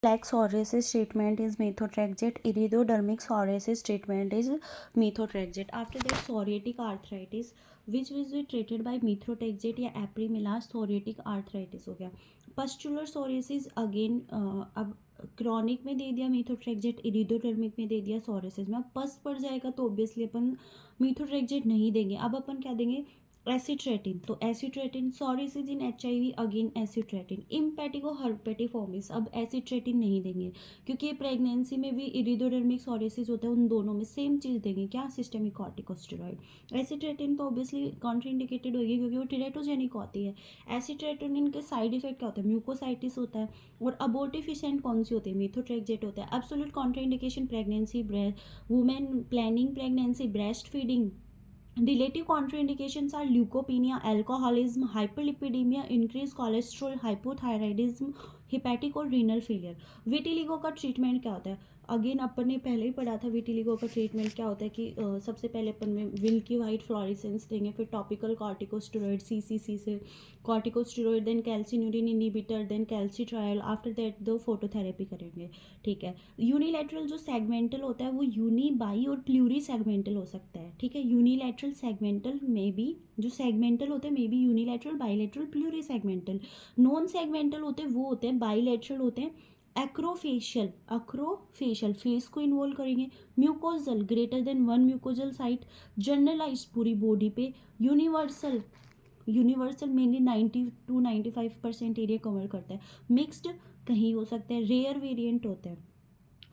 Plaque psoriasis treatment is methotrexate. Iridodermic psoriasis treatment is methotrexate. After that, psoriatic arthritis, which will be treated by methotrexate या apremilast. psoriatic arthritis हो गया. Pustular psoriasis again अब chronic में दे दिया मीथोट्रेक्जेट, इरिडोडर्मिक में दे दिया psoriasis में. अब पस पड़ जाएगा तो ऑब्वियसली अपन मीथोट्रेक्जेट नहीं देंगे. अब अपन क्या देंगे, एसिट्रेटिन. तो एसिट्रेटिन, सॉरियासिस इन एचआईवी अगेन एसिट्रेटिन. इम्पेटिगो हर्पेटिफॉर्मिस, अब एसिट्रेटिन नहीं देंगे क्योंकि ये प्रेगनेंसी में भी इरिडोडर्मिक सॉरियासिस होता है, उन दोनों में सेम चीज़ देंगे, क्या, सिस्टेमिक कॉर्टिकोस्टेरॉइड. एसिट्रेटिन तो ऑब्वियसली कॉन्ट्राइंडिकेटेड होगी क्योंकि वो टेरेटोजेनिक होती है. एसिट्रेटिन के साइड इफेक्ट क्या होता है, म्यूकोसाइटिस होता है. और अबोर्टिफिशेंट कौन सी होती है, मीथोट्रेक्जेट होता है. Absolute contraindication pregnancy, women planning pregnancy, breast feeding. Relative contraindications are leukopenia, alcoholism, hyperlipidemia, increased cholesterol, hypothyroidism, hepatic और renal failure. विटिलिगो का ट्रीटमेंट क्या होता है, अगेन अपन ने पहले ही पढ़ा था. विटिलिगो का ट्रीटमेंट क्या होता है कि सबसे पहले अपन में विल्की वाइट फ्लोरेसेंस देंगे, फिर टॉपिकल कॉर्टिकोस्टेरॉइड सीसीसी से corticosteroid, then calcineurin inhibitor, then calcitriol. After that दो फोटोथेरेपी करेंगे. ठीक है. यूनिलैटरल जो सेगमेंटल होता है वो यूनी, बाई और प्लूरी सेगमेंटल हो सकता है. ठीक है. यूनिलैटरल सेगमेंटल में भी, जो सेगमेंटल होते हैं may be unilateral, bilateral, plurisegmental. Non segmental होते हैं वो होते हैं बाईलैटरल होते हैं. एक्रोफेशियल, अक्रोफेशियल फेस को इन्वॉल्व करेंगे. Mucosal, greater than 1 mucosal site. Generalize पूरी बॉडी पे. Universal, universal mainly 90 to 95% area cover करता है. मिक्स्ड कहीं हो सकता है. रेयर वेरिएंट होते हैं.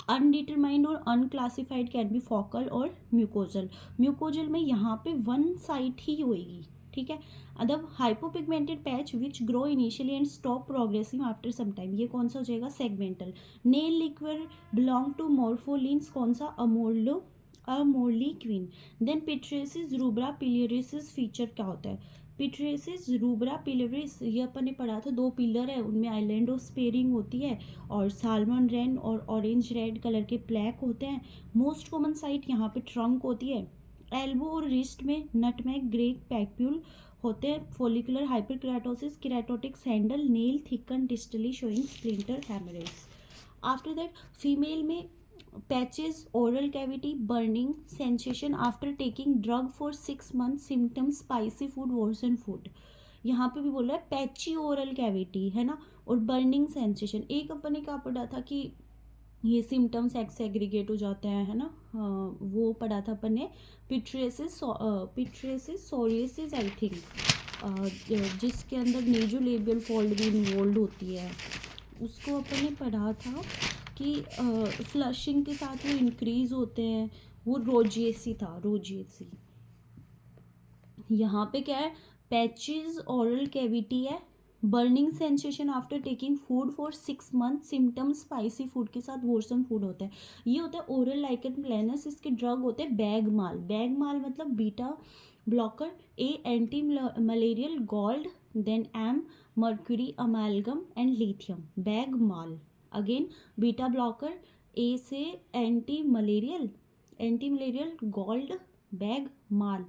अनडिटरमाइंड और अनक्लासिफाइड कैन बी फोकल और म्यूकोजल. म्यूकोजल में यहाँ पे वन साइट ही होएगी. ठीक है. अदब hypopigmented patch which grow initially and stop progressing after some time, ये कौन सा हो जाएगा, segmental. Nail liquid belong to morpholines, कौन सा, अमोर्लिक्विन. Then pityriasis rubra pilaris feature क्या होता है. पिट्रेसिस रूब्रा पिलियरिस, ये अपन ने पढ़ा था, 2 पिलर है उनमें आइलैंड ऑफ स्पेरिंग होती है और साल्मन रेन और ऑरेंज रेड कलर के प्लैक होते हैं. मोस्ट कॉमन साइट यहाँ पे ट्रंक होती है. एल्बो और रिस्ट में नटमैग ग्रे पैक्यूल होते हैं. Follicular hyperkeratosis, keratotic sandal, nail thicken distally showing splinter haemorrhage. After that female में patches, oral cavity, burning sensation after taking drug for 6 months, symptoms spicy food, worsen food. यहाँ पे भी बोल रहा है patchy oral cavity है ना, और बर्निंग सेंसेशन. एक अपन ने क्या पढ़ा था कि ये सिम्टम्स एग्रीगेट हो जाते हैं, है ना. वो पढ़ा था अपन ने पिट्रेसिस सोरियासिस आई थिंक, जिसके अंदर नेजोलेबियल फोल्ड भी इन्वॉल्व होती है. उसको अपन ने पढ़ा था कि फ्लशिंग के साथ वो इंक्रीज होते हैं. वो रोजिएसी था, रोजिएसी. यहाँ पे क्या है, पैचेस ओरल कैविटी है. Burning sensation after taking food for 6 months, symptoms spicy food के साथ वर्सन फूड होता है. ये होता है ओरल लाइकन प्लेनस. इसके ड्रग होते हैं बैगमाल. बैगमाल मतलब beta blocker, A anti malarial, gold, then M mercury amalgam and lithium. बैगमाल अगेन बीटा ब्लॉकर, ए से एंटी मलेरियल, गोल्ड, बैग माल.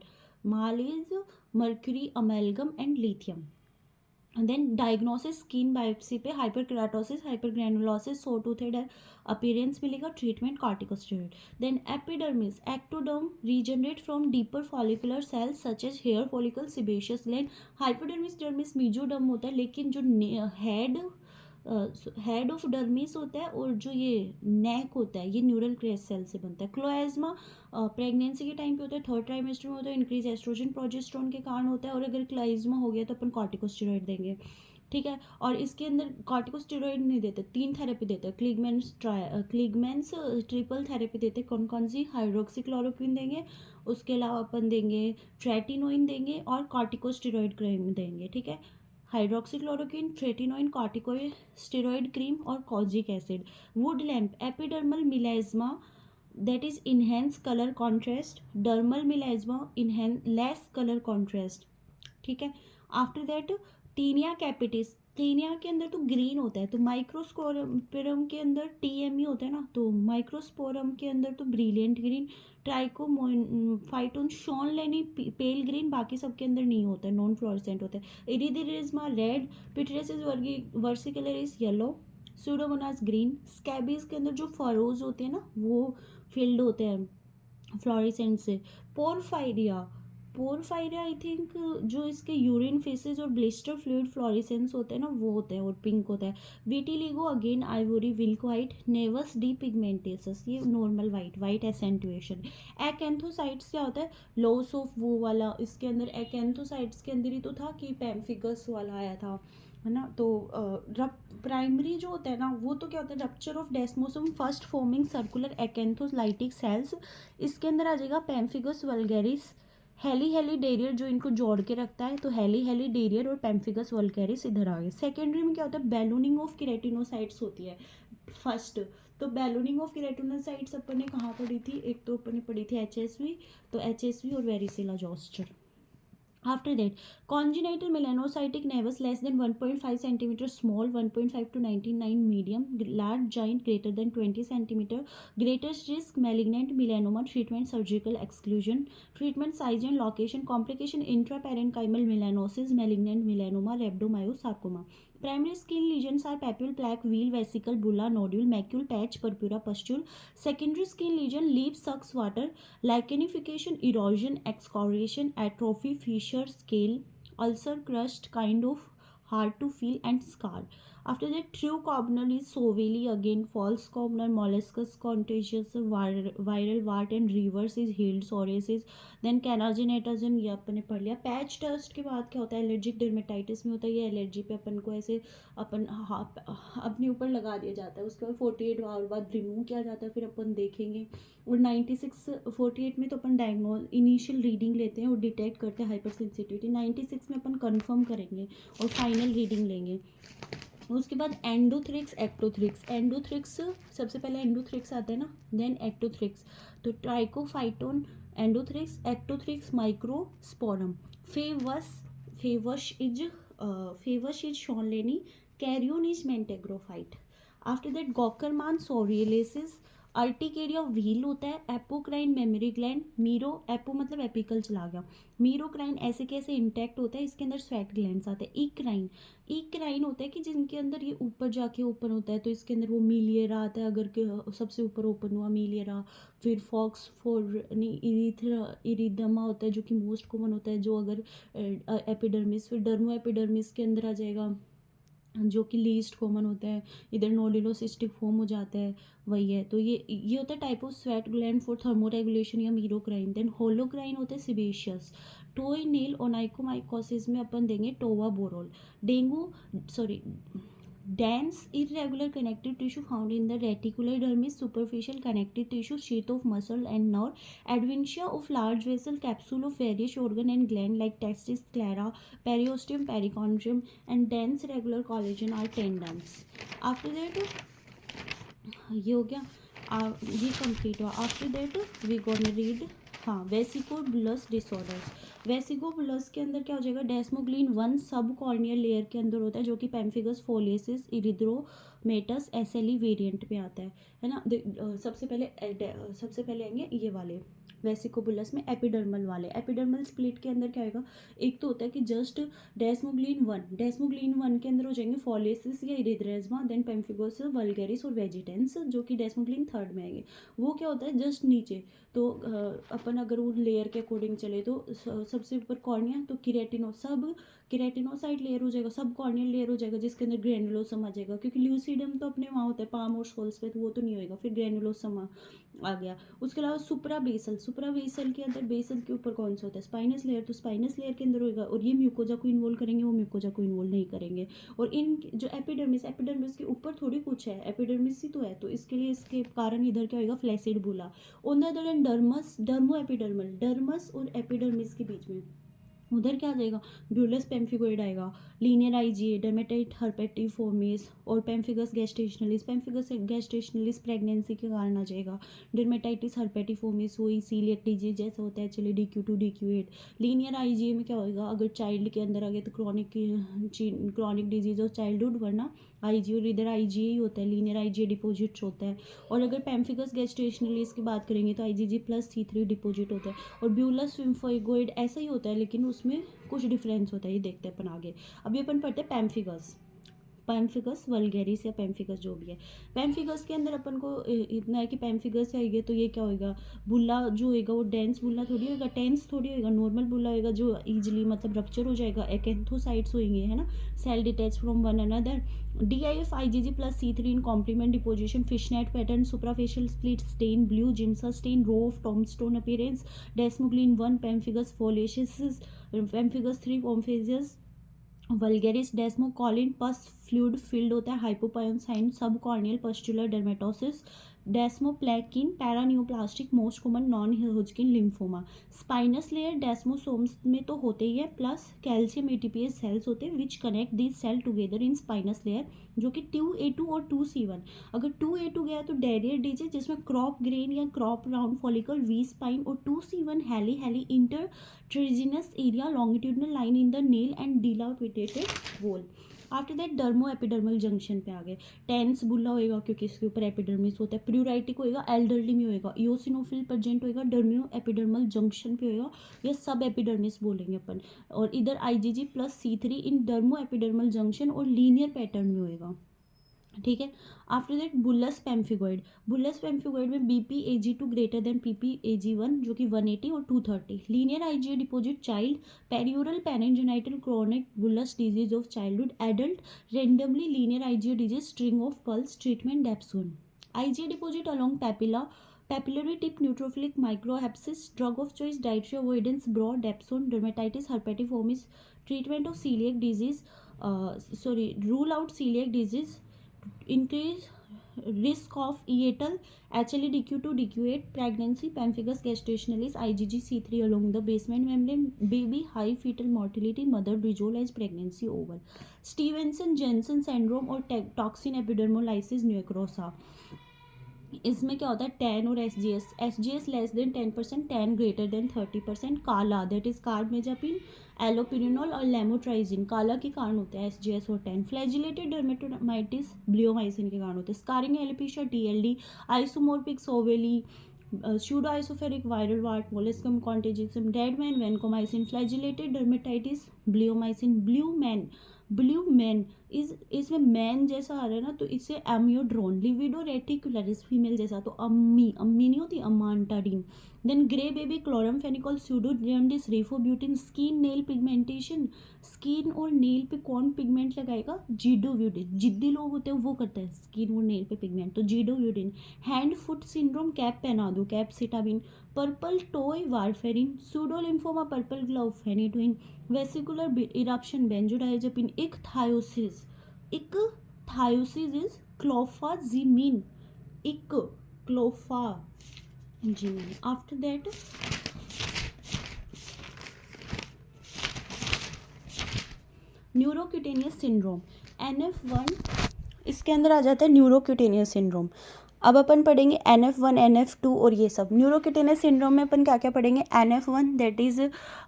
माल is mercury amalgam and lithium. Then diagnosis skin biopsy पे हाइपरकेराटोसिस, हाइपरग्रैनुलोसिस, सोटूथेड अपीयरेंस मिलेगा. Treatment corticosteroid. Then epidermis, ectoderm regenerate from deeper follicular cells such as hair follicle, sebaceous gland. Hypodermis dermis mesoderm होता है, लेकिन जो head of dermis होता है और जो ये नेक होता है ये न्यूरल क्रेस्ट सेल से बनता है. क्लोएज्मा प्रेगनेंसी के टाइम पे होता है, 3rd ट्राइमेस्टर में होता है, इंक्रीज एस्ट्रोजन प्रोजेस्टेरोन के कारण होता है. और अगर क्लाइज्मा हो गया तो अपन कॉर्टिकोस्टेरॉइड देंगे. ठीक है. और इसके अंदर कॉर्टिकोस्टेरॉइड नहीं देते, 3 थेरेपी देते हैं. क्लिगमेंस ट्रिपल थेरेपी देते हैं. कौन कौन सी, हाइड्रोक्सीक्लोरोक्विन देंगे, उसके अलावा अपन देंगे ट्रेटिनोइन देंगे और कॉर्टिकोस्टेरॉइड क्रीम देंगे. ठीक है. हाइड्रोक्सीक्लोरोक्विन, ट्रेटिनोइन, कॉर्टिकोस्टेरॉइड क्रीम और kojic acid. Wood lamp, epidermal melasma that is enhance color contrast, dermal melasma enhance less color contrast. ठीक है. After that tinea capitis, tinea के अंदर तो ग्रीन होता है, तो माइक्रोस्पोरम के अंदर टीएमई होता है ना, तो माइक्रोस्पोरम के अंदर तो ब्रिलियंट ग्रीन. ट्राइकोफाइटोन शॉन लेनी पेल ग्रीन, बाकी सब के अंदर नहीं होता है, नॉन फ्लोरेसेंट होता है. Erythrasma red, pityriasis versicolor yellow, pseudomonas green. Scabies के अंदर जो फरोज होते हैं ना वो फिल्ड होते हैं फ्लोरिसेंट से। पोरफायरिया, पोरफायरिया आई थिंक जो इसके यूरिन फेसेस और ब्लिस्टर फ्लूइड फ्लोरिसेंस होते हैं ना वो होते हैं और पिंक होता है। Vitiligo again ivory milk white. Naevus depigmentosus ये normal white, white accentuation. Acanthocytes क्या होता है, लॉस ऑफ वो वाला, इसके अंदर एक्एंथोसाइट्स के अंदर ही तो था कि पैम्फिगस वाला आया था, है ना। तो प्राइमरी जो होता है ना वो तो क्या होता है, rupture of desmosome first forming circular acantholytic cells. इसके अंदर आ जाएगा pemphigus vulgaris. Hailey Hailey Darier जो इनको जोड़ के रखता है, तो हेली हेली डेरियर और पैम्फिगस वल्गैरिस इधर आ गए। सेकेंडरी में क्या होता है, बैलूनिंग ऑफ केराटिनोसाइट्स होती है फर्स्ट। तो बैलूनिंग ऑफ केराटिनोसाइट्स अपन ने कहाँ पढ़ी थी, एक तो अपन ने पढ़ी थी एचएसवी, तो एचएसवी और वेरिसिला zoster. After that, congenital melanocytic nevus less than 1.5 centimeter small, 1.5 to 99 medium, large giant greater than 20 centimeter, greatest risk malignant melanoma, treatment surgical exclusion, treatment size and location, complication intraparenchymal melanosis, malignant melanoma, rhabdomyosarcoma. Primary skin lesions are papule, plaque, wheal, vesicle, bulla, nodule, macule, patch, purpura, pustule. Secondary skin lesion, leaf, sucks water, lichenification, erosion, excoriation, atrophy, fissure, scale, ulcer, crust, kind of hard to feel and scar. After that, true carbonal is sovely again, false carbonal, molluscus contagious, viral wart and reverse is healed psoriasis. Then canagenetagen ये अपन ने पढ़ लिया। Patch test के बाद क्या होता है, allergic dermatitis में होता है, ये एलर्जी पे अपन को ऐसे अपन अपने ऊपर लगा दिया जाता है, उसके बाद 48 आवर बाद रिमूव किया जाता है, फिर अपन देखेंगे। और 48 में तो अपन डायग्नोज इनिशियल रीडिंग लेते हैं और डिटेक्ट करते हैं हाइपर सेंसिटिविटी। 96 में अपन कंफर्म करेंगे और फाइनल रीडिंग लेंगे। उसके बाद एंडोथ्रिक्स एक्टोथ्रिक्स। एंडोथ्रिक्स सबसे पहले एंडोथ्रिक्स आता है ना, देन एक्टोथ्रिक्स। तो trichophyton endothrix, ectothrix microsporum. Favus favus is schoenleinii, kerion is mentagrophytes. After that Goeckerman psoriasis, urticaria wheal होता है, apocrine mammary gland, mero apo मतलब एपिकल चला गया, मीरोक्राइन ऐसे कैसे इंटैक्ट होता है, इसके अंदर स्वेट ग्लैंड्स आते हैं। इक्राइन, इक्राइन होता है कि जिनके अंदर ये ऊपर जाके ओपन होता है, तो इसके अंदर वो मीलियरा आता है, अगर सबसे ऊपर ओपन हुआ मीलियरा। फिर फॉक्स फोर इरिदमा होता है जो कि मोस्ट कॉमन होता है, जो अगर एपिडर्मिस। फिर डर्मो एपिडर्मिस के अंदर आ जाएगा जो कि लीस्ट कॉमन होता है, इधर नोडुलोसिस्टिक फॉर्म हो जाता है, वही है। तो ये होता है type of sweat gland for thermoregulation या मीरोक्राइन। देन होलोक्राइन होता है सिबेशियस। टोई नील ओनाइकोमाइकोसिस में अपन देंगे tavaborole. Dengue sorry dense irregular connective tissue found in the reticular dermis, superficial connective tissue, sheath of muscle and nerve, adventitia of large vessel, capsule of various organ and gland like testis, sclera, periosteum, perichondrium, and dense regular collagen are tendons. After that ये हो गया, ये complete हुआ। After that we gonna read हाँ vesicobullous disorders. वेसिकोबुलस के अंदर क्या हो जाएगा, डेस्मोग्लिन 1 सब कॉर्नियल लेयर के अंदर होता है जो कि पैम्फिगस फोलियसिस इरिथ्रोमेटस एसएलई वेरिएंट में आता है ना। सबसे पहले आएंगे ये वाले वेसिकोबुलस में एपिडर्मल वाले। एपिडर्मल स्प्लिट के अंदर क्या होगा, एक तो होता है कि जस्ट डेस्मोग्लिन 1 के अंदर हो जाएंगे फोलियसिस या इरिथ्रेज्मा, देन पैम्फिगस वल्गैरिस और वेजिटेंस जो कि डेस्मोग्लिन 3 में आएंगे। वो क्या होता है जस्ट नीचे। तो अपन अगर वो लेयर के अकॉर्डिंग चले तो सबसे ऊपर कॉर्निया, तो केराटिनोसाइट लेयर हो जाएगा, सब कॉर्नियल लेयर हो जाएगा जिसके अंदर ग्रेनुलोसम आ जाएगा, क्योंकि ल्यूसीडम तो अपने वहाँ होता है पाम और सोल्स पे, तो वो तो नहीं होएगा। फिर ग्रेनुलोसम आ गया। उसके अलावा सुप्रा बेसल के अंदर बेसल के ऊपर कौन सा होता है, स्पाइनस लेयर, तो स्पाइनस लेयर के अंदर होगा। और ये म्यूकोजा को इन्वॉल्व करेंगे, वो म्यूकोजा को इन्वॉल्व नहीं करेंगे। और इन जो एपिडर्मिस के ऊपर थोड़ी कुछ है, एपिडर्मिस ही तो है, तो इसके लिए इसके कारण इधर क्या होगा, फ्लैसिड बुला। On the other hand dermis dermo epidermal, dermis और एपिडर्मिस के बीच में उधर क्या आ जाएगा, ब्यूलस पेम्फिगोइड आएगा, लीनियर आईजीए, डर्मेटाइट हर्पेटिफोर्मिस और पेम्फिगस गैस्ट्रेशनलिस प्रेगनेंसी के कारण आ जाएगा। डर्मेटाइटिस हर्पेटिफोर्मिस वही सीलियक डिजीज जैसा होता है, चलिए DQ2 DQ8। लीनियर आईजीए में क्या होगा, अगर चाइल्ड के अंदर आ गया तो क्रॉनिक डिजीज ऑफ चाइल्डहुड, वरना आईजीए, और इधर आईजीए ही होता है, लीनियर आईजीए डिपोजिट्स होता है। और अगर पेम्फिगस गैस्ट्रेशनलिस की बात करेंगे तो IgG+C3 डिपोजिट होता है। और ब्यूलस सिम्फोइगोइड ऐसा ही होता है, लेकिन उसमें कुछ डिफरेंस होता है, ये देखते हैं अपन आगे। अभी अपन पढ़ते हैं पैम्फिगस। पैम्फिगस वल्गैरिस या पैम्फिगस जो भी है। पैम्फिगस के अंदर अपन को इतना है कि पैम्फिगस है ये, तो ये क्या होएगा, बुल्ला जो होएगा वो डेंस बुल्ला थोड़ी होएगा, टेंस थोड़ी होएगा, नॉर्मल बुल्ला होएगा जो ईजिली मतलब रप्चर हो जाएगा, एकेंथोसाइट्स होंगे, है ना, cell detach from one another. DIF IgG plus C3 in complement deposition, fishnet pattern, suprafacial split stain, blue Giemsa stain, row of tombstone appearance, desmoglein 1, pemphigus foliaceus, pemphigus 3, omphagus vulgaris, desmocollin pus fluid filled होता है, hypopyon sign, subcorneal pustular dermatosis, desmoplakin paraneoplastic, most common non hodgkin lymphoma. Spinous layer desmosomes में तो होते ही है, plus calcium ATPase cells होते हैं which connect this cell together in spinous layer, जो कि 2A2 और 2C1। अगर 2A2 गया तो डेरियर डिजिट जिसमें क्रॉप ग्रेन या crop round follicle V spine, और 2C1 Hailey intertriginous area longitudinal line in the nail and dilapidated wall. After that dermo epidermal junction पे आ गए। टेंस बुल्ला होएगा क्योंकि इसके ऊपर एपिडर्मिस होता है, प्यूराइटिक होएगा एल्डरली में होएगा, इओसिनोफिल प्रेजेंट होएगा डर्मियो एपिडर्मल जंक्शन पे होएगा, या सब एपिडर्मिस बोलेंगे अपन। और इधर IgG प्लस C3 इन डर्मो एपिडर्मल जंक्शन और लीनियर पैटर्न में होएगा, ठीक है। आफ्टर दैट बुल्लस पैम्फिगोइड, बुल्लस पैम्फिगोइड में BPAG2 ग्रेटर देन PPAG1 जो कि 180 और 230, linear IgA deposit child, perioral पेनिनजेनाइटल chronic bullous disease of childhood, adult randomly linear IgA disease, string of pulse, treatment dapsone. IgA deposit along papilla, papillary tip neutrophilic microhepsis, drug of choice dietary avoidance, broad dapsone, dermatitis herpetiformis, treatment of celiac disease, rule out celiac disease, increase risk of EATL, HLA-DQ2, DQ8, pregnancy, pemphigus gestationalis, IgG-C3 along the basement membrane, baby high fetal mortality, mother bridgol as pregnancy over, Stevenson-Jensen syndrome और toxin epidermolysis necrosa। इसमें क्या होता है, tan और SGS less than 10%, tan greater than 30%, काला that is कार्बमेजापिन, एलोपिरिनोल और लेमोट्राइजिन काला के कारण होते हैं SGS और टैन। फ्लैजिलेटेड डर्मेटोमाइटिस ब्लियोमाइसिन के कारण होते हैं। स्कारिंग एलोपेशिया TLD, आइसोमोर्फिक सोवेली, pseudo isophatic viral wart, molluscum contagiosum, dead man vancomycin, flagellated dermatitis bleomycin, blue man इसमें मैन जैसा आ रहा है ना, तो इससे एम्योड्रोन, लिविडो रेटिकुलरिस फीमेल जैसा, तो अम्मी नहीं होती, amantadine. Then grey baby chloramphenicol, स्यूडोडियंडिस, rifabutin, skin nail pigmentation, skin और नेल पे कौन पिगमेंट लगाएगा, जीडोव्यूडिन, जिद्दी लोग होते हैं वो करते हैं स्किन और नेल पे पिगमेंट, तो zidovudine. Hand foot syndrome, cap पहना दो, capecitabine. Purple toe warfarin, pseudolymphoma, purple glove phenytoin, vesicular eruption benzodiazepine, ichthyosis is clofazimine, clofazimine. After that neurocutaneous syndrome, NF1 इसके अंदर आ जाता है न्यूरोक्यूटेनियस सिंड्रोम। अब अपन पढ़ेंगे NF1 NF2 और ये सब। न्यूरोक्यूटेनियस सिंड्रोम में अपन क्या क्या पढ़ेंगे, NF1 दैट इज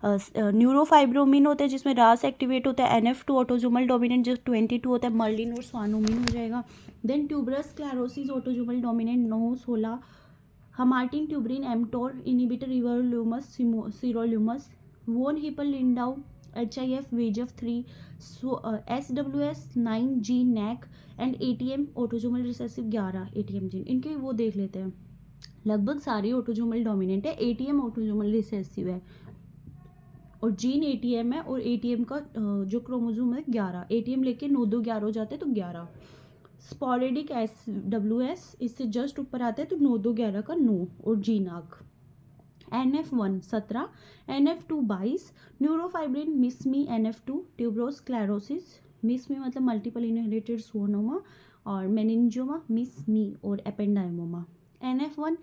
न्यूरोफाइब्रोमिन होता है जिसमें रास एक्टिवेट होता है, NF2 ऑटोजोमल डोमिनेंट जो 22 होता है, मर्लिन और स्वानोमिन हो जाएगा। Then tuberous sclerosis autosomal dominant 9-16, hamartin tuberin mTOR inhibitor everolimus sirolimus, von Hippel Lindau HIF VEGF 3, SWS 9G NAC and ATM autosomal recessive 11 ATM gene. इनके वो देख लेते हैं, लगभग सारे ऑटोजोमल डोमिनेंट है, ATM ऑटोजोमल रिसेसिव है और जीन ATM है, और ATM का जो क्रोमोजोम है 11, ATM लेके 9 2 11 हो जाते हैं तो 11। स्पोरेडिक SWS इससे जस्ट ऊपर आता है तो 9 2 11 का 9 और जीनाक। NF1 17, NF2 22, न्यूरोफाइब्रिन Mishmi NF2, ट्यूबरोस्क्लेरोसिस Mishmi मतलब मल्टीपल इनहेरिटेड सोनोमा और मेनिंजियोमा मिसमी और एपेंडाइमोमा। NF1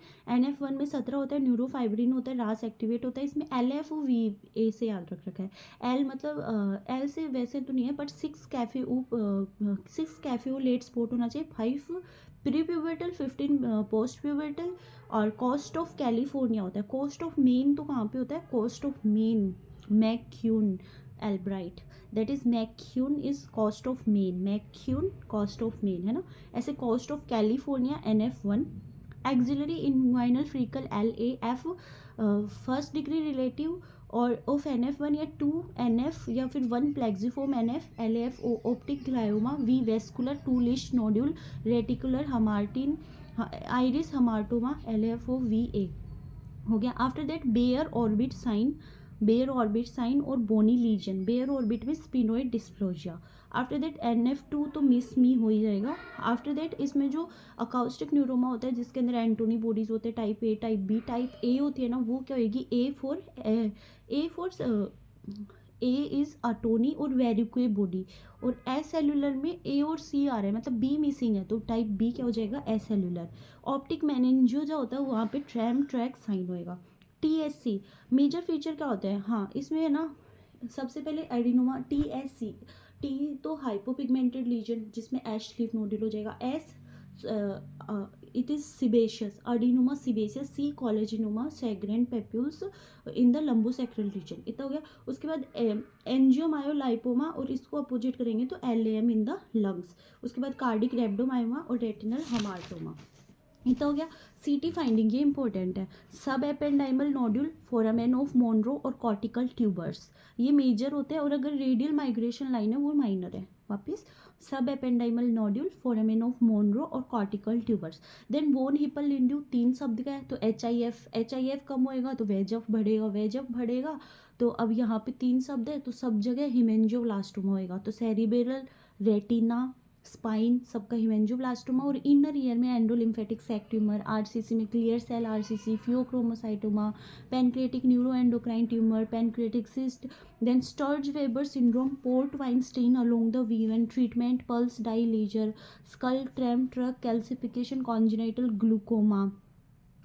में 17 होता है, न्यूरोफाइब्रिन होता है, रास एक्टिवेट होता है, इसमें LFOVA से याद रख रखा है, L मतलब L से वैसे तो नहीं है बट 6 कैफेओलेट स्पोर्ट होना चाहिए, 5 प्री प्यूबर्टल, 15 पोस्ट प्यूबर्टल, और कोस्ट ऑफ कैलिफोर्निया होता है। कोस्ट ऑफ मेन तो कहाँ पे होता है, coast of Maine McCune Albright, that is McCune is coast of Maine, McCune coast of Maine है ना, ऐसे coast of California NF1। Axillary inguinal freckle LAF, first degree relative और ऑफ NF1 या 2 NF या फिर 1 plexiform NF, LAF optic glioma, V vascular 2 Lisch nodule, reticular hamartin iris hamartoma, LAFO VA हो गया। After that bare orbit sign और bony lesion, bear orbit में sphenoid डिस्प्लोजिया। After that NF2 तो miss मी हो ही जाएगा। आफ्टर दैट इसमें जो acoustic neuroma होता है जिसके अंदर एंटोनी बॉडीज होते हैं, type A type B, type A होती है ना वो क्या होगी, A for A is Antoni और वेरिकुए बॉडी, और एस सेलुलर में ए और सी आ रहा है मतलब बी मिसिंग है, तो टाइप बी क्या हो जाएगा, एस सेलुलर। ऑप्टिक मेनिंजियो जो होता है वहाँ पे ट्रैम ट्रैक साइन होएगा। TSC मेजर फीचर क्या होता है, हाँ इसमें है ना सबसे पहले एडिनोमा TSC, टी तो हाइपोपिगमेंटेड लीजन जिसमें एश लीफ नोड्यूल हो जाएगा, S it is sebaceous, adenoma sebaceous, C collagenoma shagreen papules in the lumbosacral region, इतना हो गया। उसके बाद एंजियोमायोलाइपोमा और इसको अपोजिट करेंगे तो LAM इन द लंग्स। उसके बाद कार्डिक रेब्डोमायोमा और रेटिनल हमार्टोमा, इतना हो गया। CT फाइंडिंग ये इंपॉर्टेंट है, subependymal nodule, foramen of Monro और कॉर्टिकल ट्यूबर्स ये मेजर होते हैं, और अगर रेडियल माइग्रेशन लाइन है वो माइनर है। वापस subependymal nodule, foramen of Monro और cortical tubers. Then von Hippel Lindau 3 शब्द का है, तो HIF कम होएगा तो वेजअप बढ़ेगा, वेजअप बढ़ेगा तो अब यहाँ पे 3 शब्द है तो सब जगह हिमेंजियोब्लास्टोमा होएगा, तो सेरिब्रल, रेटिना, स्पाइन सबका हिमेंजियोब्लास्टोमा, और इनर ईयर में एंडोलिम्फेटिक सैक ट्यूमर, RCC में clear cell RCC, phaeochromocytoma, pancreatic neuroendocrine tumour, pancreatic cyst, then Sturge Weber syndrome, port wine stain along the वीवन, treatment pulse dye laser, skull tram track calcification, congenital glaucoma,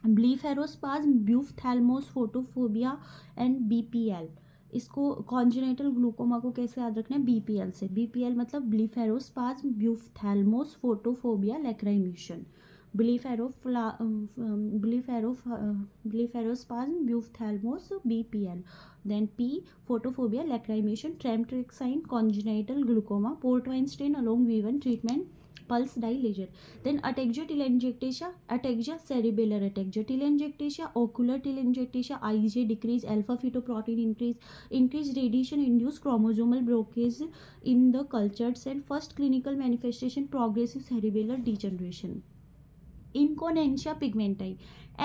blepharospasm, buphthalmos photophobia and BPL। इसको congenital glaucoma को कैसे याद रखना है, BPL से, BPL मतलब blepharospasm, buphthalmos photophobia lacrimation, blepharospasm, buphthalmos, BPL। Then P photophobia lacrimation, tram sign, congenital glaucoma, port wine stain along वीवन, treatment pulse dye laser. Then ataxia telangiectasia, ataxia cerebellar ataxia telangiectasia, ocular telangiectasia, IJ decrease, alpha fetoprotein increase radiation induced chromosomal blockage in the cultured cell, first clinical manifestation progressive cerebellar degeneration. Incontinentia pigmenti,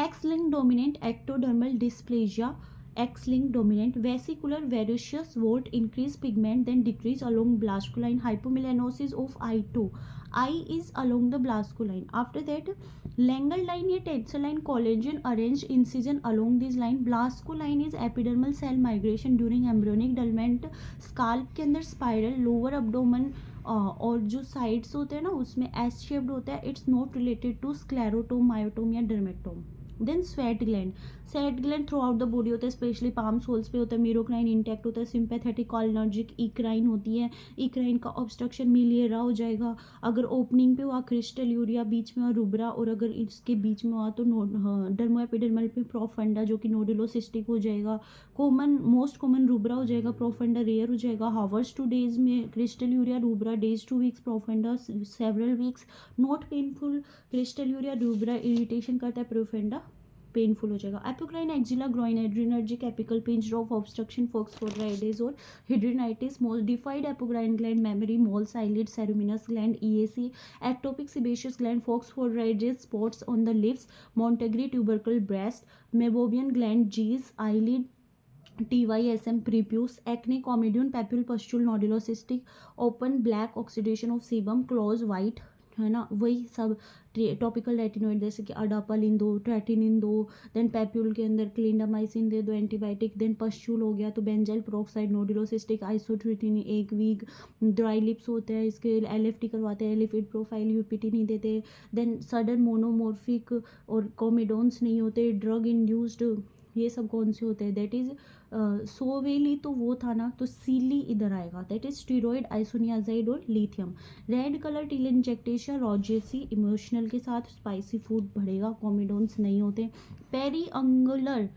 X-linked dominant ectodermal dysplasia, X-linked dominant, vesicular varicose volt, increase pigment then decrease along blasculine, hypomelanosis of I2, I is along the blasculine. After that Langerhans line या tensor line, collagen arranged incision along this line, blasculine is epidermal cell migration during embryonic development, scalp के अंदर spiral, lower abdomen और जो sides होते हैं ना उसमें S shaped होता है, it's not related to sclerotome, myotome या dermatome. Then sweat gland throughout the body होता है, स्पेशली पाम सोल्स पे होता है, मीरोक्राइन इंटैक्ट होता है, सिंपैथेटिक कॉलिनर्जिक, इक्राइन होती है, इक्राइन का ऑब्स्ट्रक्शन मिलिएरा हो जाएगा, अगर ओपनिंग पे हुआ क्रिस्टल यूरिया, बीच में हुआ रुब्रा, और अगर इसके बीच में हुआ तो डर्मोएपिडर्मल पे प्रोफंडा जो कि नोडुलोसिस्टिक हो जाएगा, मोस्ट कॉमन रुब्रा हो जाएगा, प्रोफंडा रेयर हो जाएगा, हावर्स टू डेज में crystal urea rubra, days to weeks profunda, several weeks not painful, crystal urea rubra irritation करता है, प्रोफंडा पेनफुल हो जाएगा। Apocrine axilla groin, adrenergic apical pinch drop obstruction, Fox Fordyce और hidradenitis, modified apocrine gland, mammary, Moll's, eyelid, ceruminous gland, EAC, ectopic sebaceous gland, Fox Fordyce, spots on the lips, Montgomery tubercle breast, meibomian gland, Zeis, eyelid, TYSM prepuce, acne, comedone, papule पस्चुल, नोडुलोसिस्टिक, open black oxidation of sebum, close white, है ना, वही सब topical retinoid जैसे कि अडापालिन दो, ट्रेटिनिन दो, then papule के अंदर क्लिंडामाइसिन दे दो एंटीबायोटिक, देन पस्चुल हो गया तो benzoyl peroxide, nodulocystic, isotretinoin 1 week, dry lips होते हैं इसके LFT करवाते हैं, लिपिड प्रोफाइल UPT नहीं देते, देन सडन मोनोमोर्फिक और कोमेडोन्स नहीं होते, ड्रग इंड्यूस्ड, ये सब कौन से होते हैं, दैट इज सोवेली तो वो था ना, तो सीली इधर आएगा, दैट इज स्टीरॉइड, आइसोनियाजाइड और lithium. Red colour telangiectasia, rosacea, emotional के साथ स्पाइसी फूड बढ़ेगा, कॉमेडोन्स नहीं होते। पेरी अंगुलर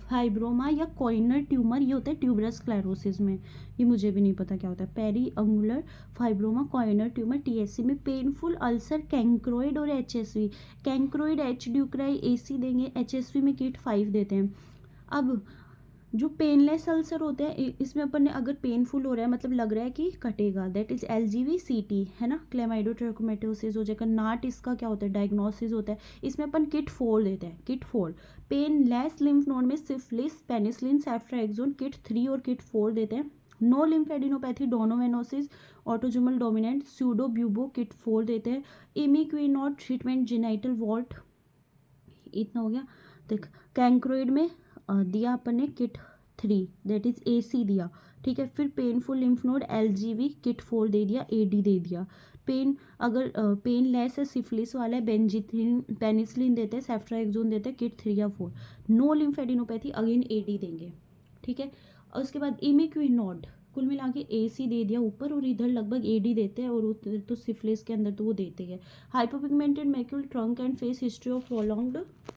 फाइब्रोमा या कॉइनर ट्यूमर, ये होता है ट्यूबरस स्क्लेरोसिस में, ये मुझे भी नहीं पता क्या होता है। Periungual fibroma Koenen tumour TSC में। पेनफुल अल्सर कैंक्रोइड और एचएसवी, कैंक्रोइड एच ड्यूक्राई एसी देंगे, एचएसवी में किट 5 देते हैं। अब जो पेनलेस अल्सर होते हैं इसमें अपन ने अगर पेनफुल हो रहा है मतलब लग रहा है कि कटेगा, दैट इज LGV-CT है ना, क्लेमाइडोट्रैकोमैटोसिस हो जाएगा। नाट इसका क्या होता है, डायग्नोसिस होता है, इसमें अपन किट 4 देते हैं, किट 4। पेनलेस लिम्फ नोड में सिफिलिस, पेनिसिलिन, सेफ्ट्राएक्सोन, किट 3 और किट 4 देते हैं। No lymphadenopathy, donovanosis, autosomal dominant, pseudo bubo, kit 4 देते हैं। इमिक्विनोड ट्रीटमेंट जेनाइटल वॉल्ट, इतना हो गया। देख कैंक्रोइड में दिया अपन ने किट 3, दैट इज AC दिया, ठीक है। फिर painful lymph node LGV kit 4 दे दिया, AD दे दिया। पेन अगर पेन लेस है, सिफिलिस वाला है, बेंजिथिन पेनिसिलिन देते हैं, सेफ्ट्राएक्सोन देते हैं, किट 3 या 4। नो लिम्फेडिनोपैथी अगेन AD देंगे, ठीक है। और उसके बाद इमिक्विनोड कुल मिला के AC दे दिया ऊपर, और इधर लगभग AD देते हैं, और उधर तो सिफिलिस के अंदर तो वो देते हैं। Hypopigmented macule trunk and face, history of prolonged